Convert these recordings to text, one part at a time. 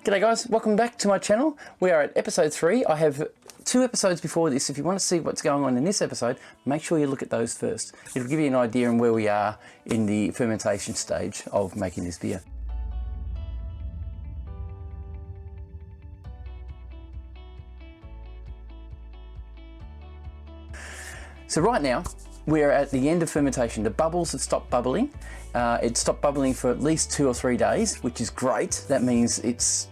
G'day guys, welcome back to my channel. We are at episode 3. I have 2 episodes before this. If you want to see what's going on in this episode, make sure you look at those first. It'll give you an idea on where we are in the fermentation stage of making this beer. So right now, we're at the end of fermentation. The bubbles have stopped bubbling. It stopped bubbling for at least 2 or 3 days, which is great. That means it's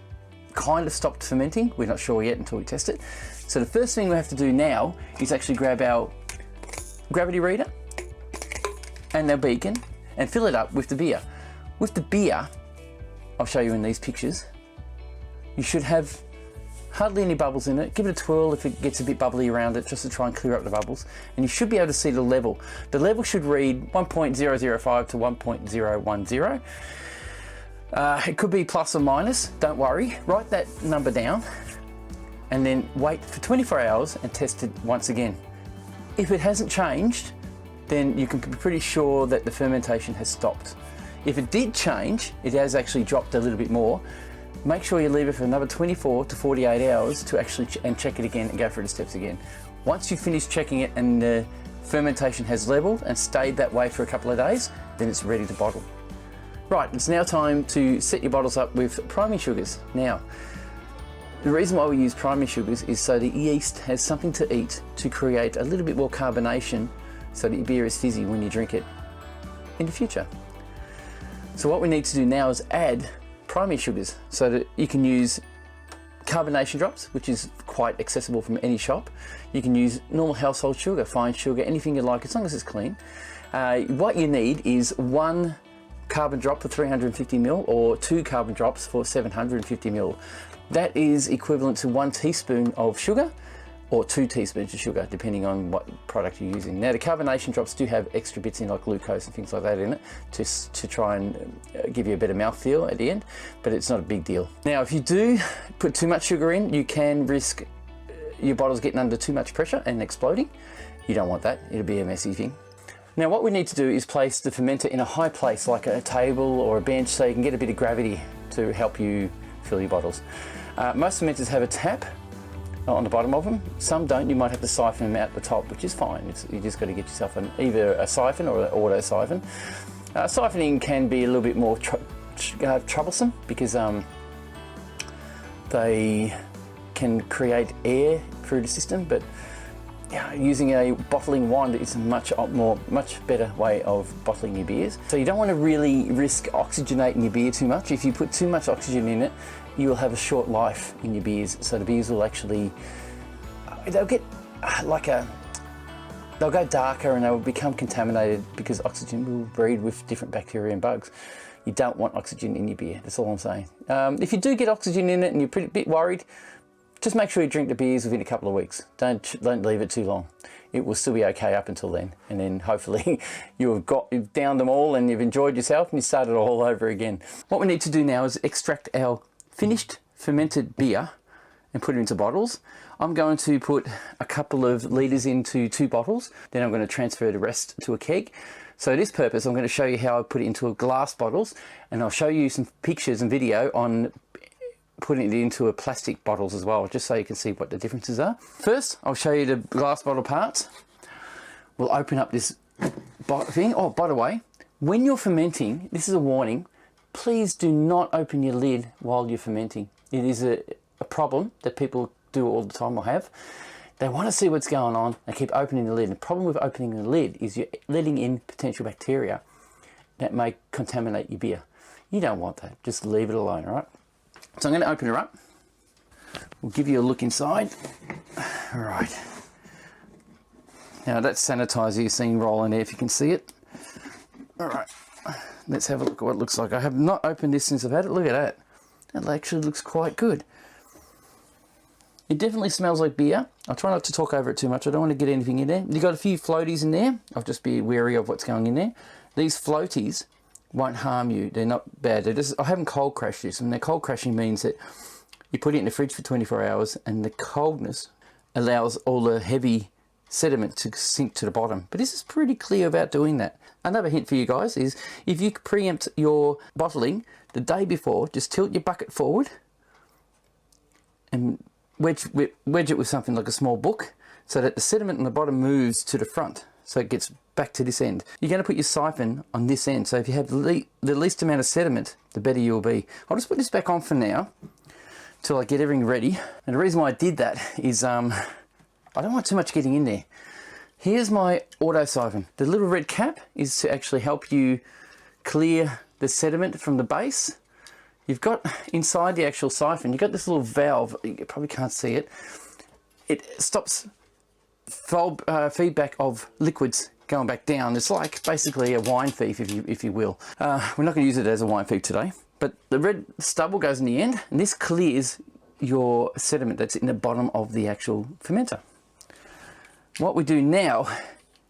kind of stopped fermenting. We're not sure yet until we test it. So the first thing we have to do now is actually grab our gravity reader and our beacon and fill it up with the beer. With the beer, I'll show you in these pictures, you should have hardly any bubbles in it. Give it a twirl if it gets a bit bubbly around it, just to try and clear up the bubbles. And you should be able to see the level. The level should read 1.005 to 1.010. It could be plus or minus, don't worry. Write that number down and then wait for 24 hours and test it once again. If it hasn't changed, then you can be pretty sure that the fermentation has stopped. If it did change, it has actually dropped a little bit more. Make sure you leave it for another 24 to 48 hours to actually check it again and go through the steps again. Once you finish checking it and the fermentation has leveled and stayed that way for a couple of days, then it's ready to bottle. Right, it's now time to set your bottles up with priming sugars. Now, the reason why we use priming sugars is so the yeast has something to eat to create a little bit more carbonation so that your beer is fizzy when you drink it in the future. So what we need to do now is add priming sugars so that you can use carbonation drops, which is quite accessible from any shop. You can use normal household sugar, fine sugar, anything you like, as long as it's clean. What you need is 1 carbon drop for 350 ml or 2 carbon drops for 750 ml. That is equivalent to 1 teaspoon of sugar or 2 teaspoons of sugar, depending on what product you're using. Now the carbonation drops do have extra bits in, like glucose and things like that in it, to try and give you a better mouthfeel at the end, but it's not a big deal. Now if you do put too much sugar in, you can risk your bottles getting under too much pressure and exploding. You don't want that, it'll be a messy thing. Now what we need to do is place the fermenter in a high place, like a table or a bench, so you can get a bit of gravity to help you fill your bottles. Most fermenters have a tap on the bottom of them. Some don't. You might have to siphon them out the top, which is fine. You just got to get yourself either a siphon or an auto siphon. Siphoning can be a little bit more troublesome because they can create air through the system, but using a bottling wand is a much better way of bottling your beers. So you don't want to really risk oxygenating your beer too much. If you put too much oxygen in it, you will have a short life in your beers. So the beers will actually, they'll get they'll go darker and they will become contaminated because oxygen will breed with different bacteria and bugs. You don't want oxygen in your beer, that's all I'm saying. If you do get oxygen in it and you're a bit worried, just make sure you drink the beers within a couple of weeks. Don't leave it too long. It will still be okay up until then. And then hopefully you've downed them all and you've enjoyed yourself and you start it all over again. What we need to do now is extract our finished fermented beer and put it into bottles. I'm going to put a couple of litres into 2 bottles. Then I'm going to transfer the rest to a keg. So this purpose, I'm going to show you how I put it into glass bottles, and I'll show you some pictures and video on putting it into a plastic bottles as well, just so you can see what the differences are. First, I'll show you the glass bottle parts. We'll open up this thing. Oh, by the way, when you're fermenting, this is a warning, please do not open your lid while you're fermenting. It is a problem that people do all the time or have. They want to see what's going on, they keep opening the lid. And the problem with opening the lid is you're letting in potential bacteria that may contaminate your beer. You don't want that, just leave it alone, all right? So I'm going to open her up. We'll give you a look inside. All right. Now that's sanitizer you're seeing rolling there, if you can see it. All right. Let's have a look at what it looks like. I have not opened this since I've had it. Look at that. That actually looks quite good. It definitely smells like beer. I'll try not to talk over it too much. I don't want to get anything in there. You've got a few floaties in there. I'll just be wary of what's going in there. These floaties won't harm you. They're not bad. I haven't cold crashed this, and the cold crashing means that you put it in the fridge for 24 hours and the coldness allows all the heavy sediment to sink to the bottom. But this is pretty clear about doing that. Another hint for you guys is if you preempt your bottling the day before, just tilt your bucket forward and wedge it with something like a small book so that the sediment on the bottom moves to the front, so it gets back to this end. You're going to put your siphon on this end, so if you have the least amount of sediment, the better you'll be. I'll just put this back on for now till I get everything ready. And the reason why I did that is I don't want too much getting in there. Here's my auto siphon. The little red cap is to actually help you clear the sediment from the base. You've got inside the actual siphon, you've got this little valve, you probably can't see it. It stops feedback of liquids going back down. It's like basically a wine thief, if you will. We're not going to use it as a wine thief today, but the red stubble goes in the end, and this clears your sediment that's in the bottom of the actual fermenter. What we do now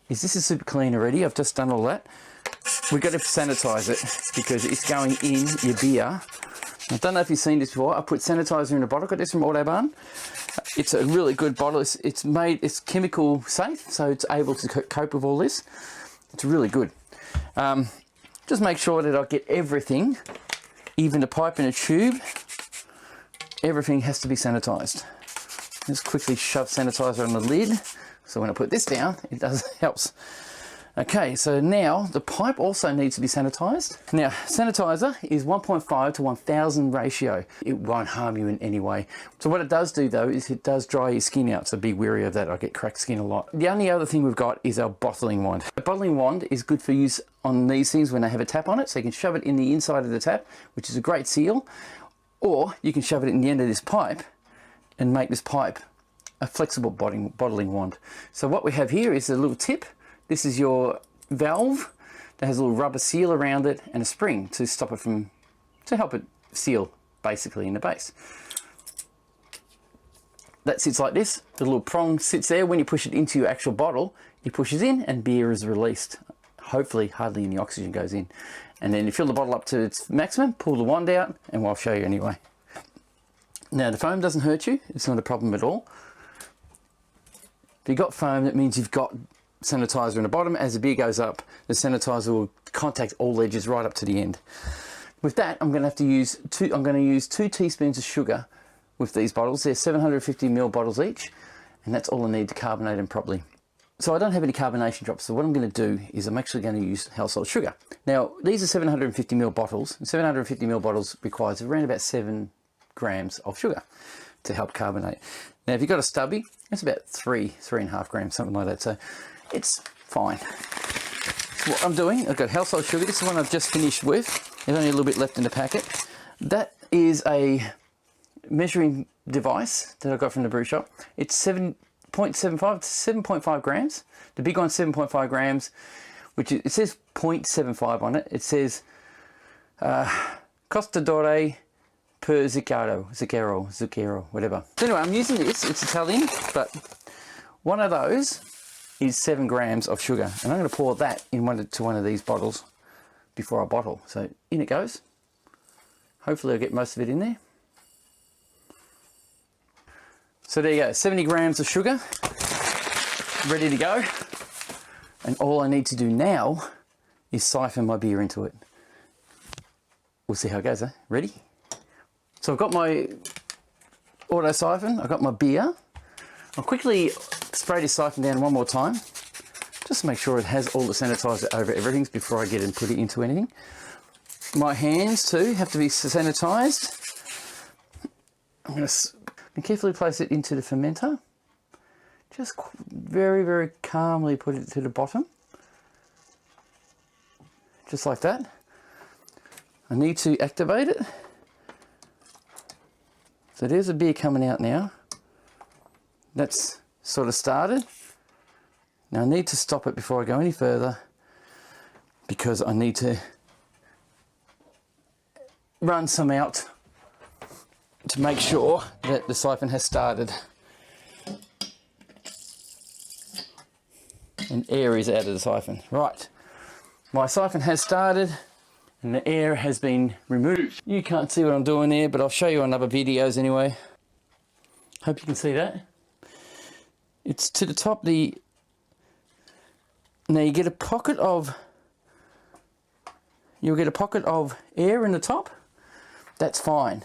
is, this is super clean already, I've just done all that. We've got to sanitize it because it's going in your beer. I don't know if you've seen this before. I put sanitizer in a bottle. I got this from Autobahn. It's a really good bottle. It's chemical safe, so it's able to cope with all this. It's really good. Just make sure that I get everything, even the pipe and the tube. Everything has to be sanitized. Just quickly shove sanitizer on the lid. So when I put this down, it helps. Okay, so now the pipe also needs to be sanitized. Now, sanitizer is 1.5 to 1000 ratio. It won't harm you in any way. So what it does do though, is it does dry your skin out, so be wary of that. I get cracked skin a lot. The only other thing we've got is our bottling wand. A bottling wand is good for use on these things when they have a tap on it, so you can shove it in the inside of the tap, which is a great seal, or you can shove it in the end of this pipe and make this pipe a flexible bottling wand. So what we have here is a little tip. This is your valve that has a little rubber seal around it and a spring to stop it from, to help it seal basically in the base. That sits like this. The little prong sits there. When you push it into your actual bottle, it pushes in and beer is released. Hopefully hardly any oxygen goes in. And then you fill the bottle up to its maximum, pull the wand out, and I'll show you anyway. Now the foam doesn't hurt you. It's not a problem at all. If you've got foam, that means you've got sanitizer in the bottom. As the beer goes up, the sanitizer will contact all edges right up to the end. With that, I'm going to use 2 teaspoons of sugar with these bottles. They're 750 ml bottles each, and that's all I need to carbonate them properly. So I don't have any carbonation drops, so what I'm going to do is I'm actually going to use household sugar. Now, these are 750 ml bottles, and 750 ml bottles requires around about 7 grams of sugar to help carbonate. Now, if you've got a stubby, it's about 3.5 grams, something like that. So it's fine. So what I'm doing, I've got household sugar. This is one I've just finished with. There's only a little bit left in the packet. That is a measuring device that I got from the brew shop. It's 7.75 to 7.5 grams. The big one's 7.5 grams, which is, it says 0.75 on it. It says Costa d'Ore per zucchero, whatever. So anyway, I'm using this. It's Italian, but one of those is 7 grams of sugar, and I'm going to pour that in to one of these bottles before I bottle. So in it goes. Hopefully I'll get most of it in there. So there you go, 70 grams of sugar, ready to go. And all I need to do now is siphon my beer into it. We'll see how it goes, eh? Ready? So I've got my auto siphon, I've got my beer. I'll quickly spray this siphon down one more time, just to make sure it has all the sanitizer over everything before I get it and put it into anything. My hands too have to be sanitized. I'm going to carefully place it into the fermenter. Just very, very calmly put it to the bottom. Just like that. I need to activate it. So there's a beer coming out now. That's sort of started. Now I need to stop it before I go any further, because I need to run some out to make sure that the siphon has started and air is out of the siphon. Right, my siphon has started and the air has been removed. You can't see what I'm doing there, but I'll show you on other videos anyway. Hope you can see that. It's to the top. Now you get a pocket of, you'll get a pocket of air in the top. That's fine.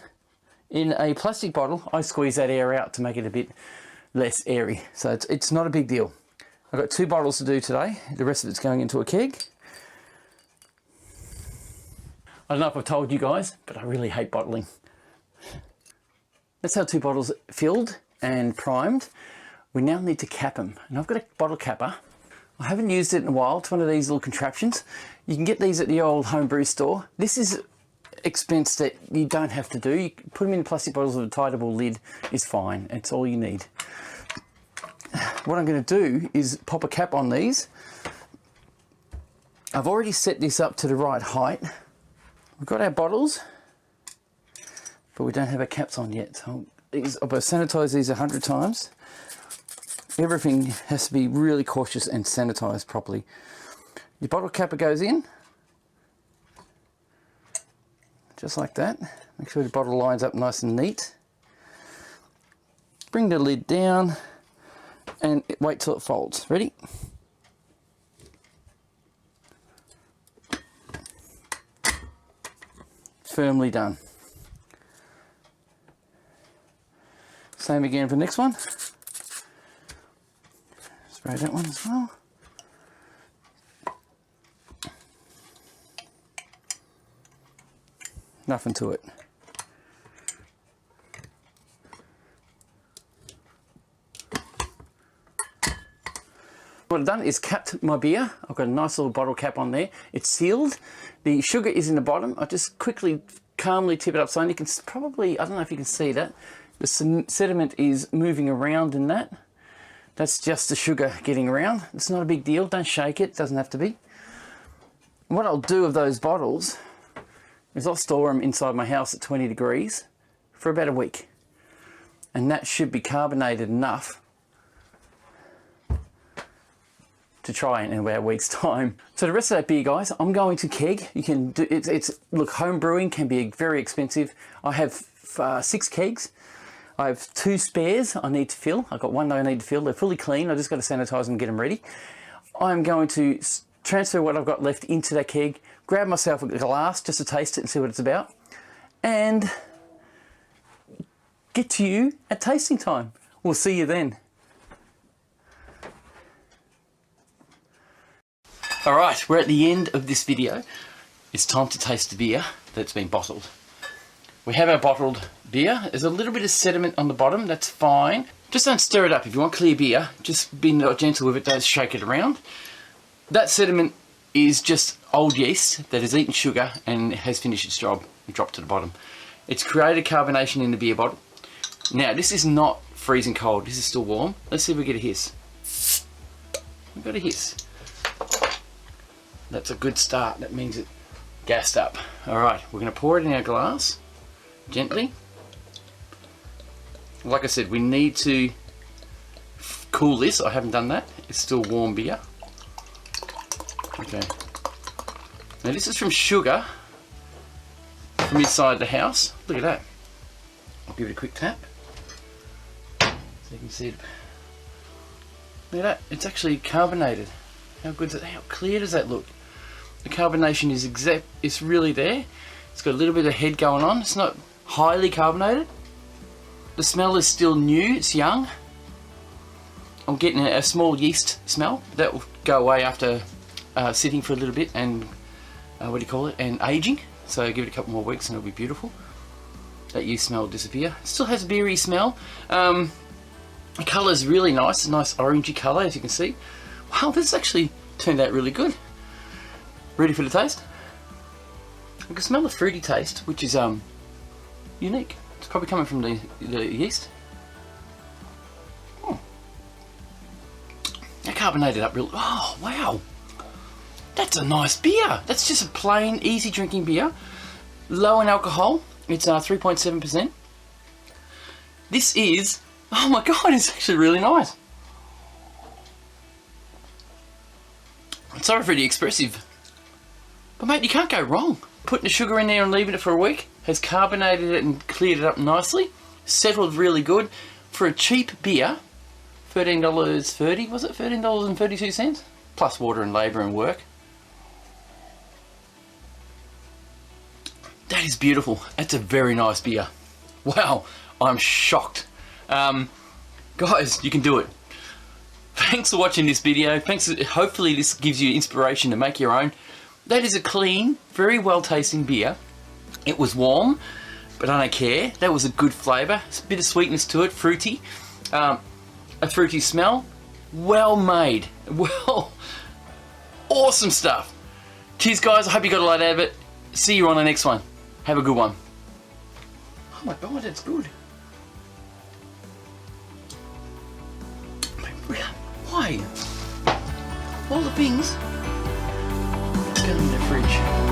In a plastic bottle, I squeeze that air out to make it a bit less airy. So it's not a big deal. I've got 2 bottles to do today. The rest of it's going into a keg. I don't know if I've told you guys, but I really hate bottling. That's how 2 bottles filled and primed. We now need to cap them. And I've got a bottle capper. I haven't used it in a while. It's one of these little contraptions. You can get these at the old homebrew store. This is expense that you don't have to do. You put them in plastic bottles with a titable lid is fine. It's all you need. What I'm going to do is pop a cap on these. I've already set this up to the right height. We've got our bottles, but we don't have our caps on yet. So I've got to sanitize these 100 times. Everything has to be really cautious and sanitized properly. Your bottle capper goes in, just like that. Make sure the bottle lines up nice and neat. Bring the lid down and wait till it folds. Ready? Firmly done. Same again for the next one. Spray that one as well. Nothing to it. What I've done is capped my beer. I've got a nice little bottle cap on there. It's sealed. The sugar is in the bottom. I just quickly, calmly tip it upside. You can probably, I don't know if you can see that. The sediment is moving around in that. That's just the sugar getting around. It's not a big deal. Don't shake it. Doesn't have to be. What I'll do of those bottles is I'll store them inside my house at 20 degrees for about a week. And that should be carbonated enough to try in about a week's time. So the rest of that beer, guys, I'm going to keg. You can do look, home brewing can be very expensive. I have 6 kegs. I have 2 spares I need to fill. I've got 1 that I need to fill. They're fully clean. I just got to sanitize them and get them ready. I'm going to transfer what I've got left into that keg, grab myself a glass just to taste it and see what it's about, and get to you at tasting time. We'll see you then. All right, we're at the end of this video. It's time to taste the beer that's been bottled. We have our bottled beer. There's a little bit of sediment on the bottom, that's fine. Just don't stir it up. If you want clear beer, just be gentle with it, don't shake it around. That sediment is just old yeast that has eaten sugar and has finished its job and dropped to the bottom. It's created carbonation in the beer bottle. Now, this is not freezing cold, this is still warm. Let's see if we get a hiss. We got a hiss. That's a good start, that means it gassed up. All right, we're gonna pour it in our glass, gently. Like I said, we need to cool this. I haven't done that. It's still warm beer. Okay. Now this is from sugar from inside the house. Look at that. I'll give it a quick tap so you can see it. Look at that. It's actually carbonated. How good is it? How clear does that look? The carbonation is it's really there. It's got a little bit of head going on. It's not highly carbonated. The smell is still new. It's young. I'm getting a small yeast smell. That will go away after sitting for a little bit and and aging. So give it a couple more weeks and it'll be beautiful. That yeast smell will disappear. It still has a beery smell. The colour is really nice. A nice orangey colour, as you can see. Wow, this actually turned out really good. Ready for the taste? I can smell the fruity taste, which is unique. It's probably coming from the yeast. That carbonated up real. Oh wow, that's a nice beer. That's just a plain, easy drinking beer. Low in alcohol. It's 3.7%. This is. Oh my god, it's actually really nice. I'm sorry for the expressive, but mate, you can't go wrong. Putting the sugar in there and leaving it for a week has carbonated it and cleared it up nicely. Settled really good. For a cheap beer, $13.30, was it? $13.32? Plus water and labour and work. That is beautiful. That's a very nice beer. Wow, I'm shocked. Guys, you can do it. Thanks for watching this video. Hopefully this gives you inspiration to make your own. That is a clean, very well tasting beer. It was warm, but I don't care. That was a good flavour. It's a bit of sweetness to it, fruity. A fruity smell. Well made. Well, awesome stuff. Cheers guys, I hope you got a lot out of it. See you on the next one. Have a good one. Oh my god, that's good. Why? All the things. Let's go in the fridge.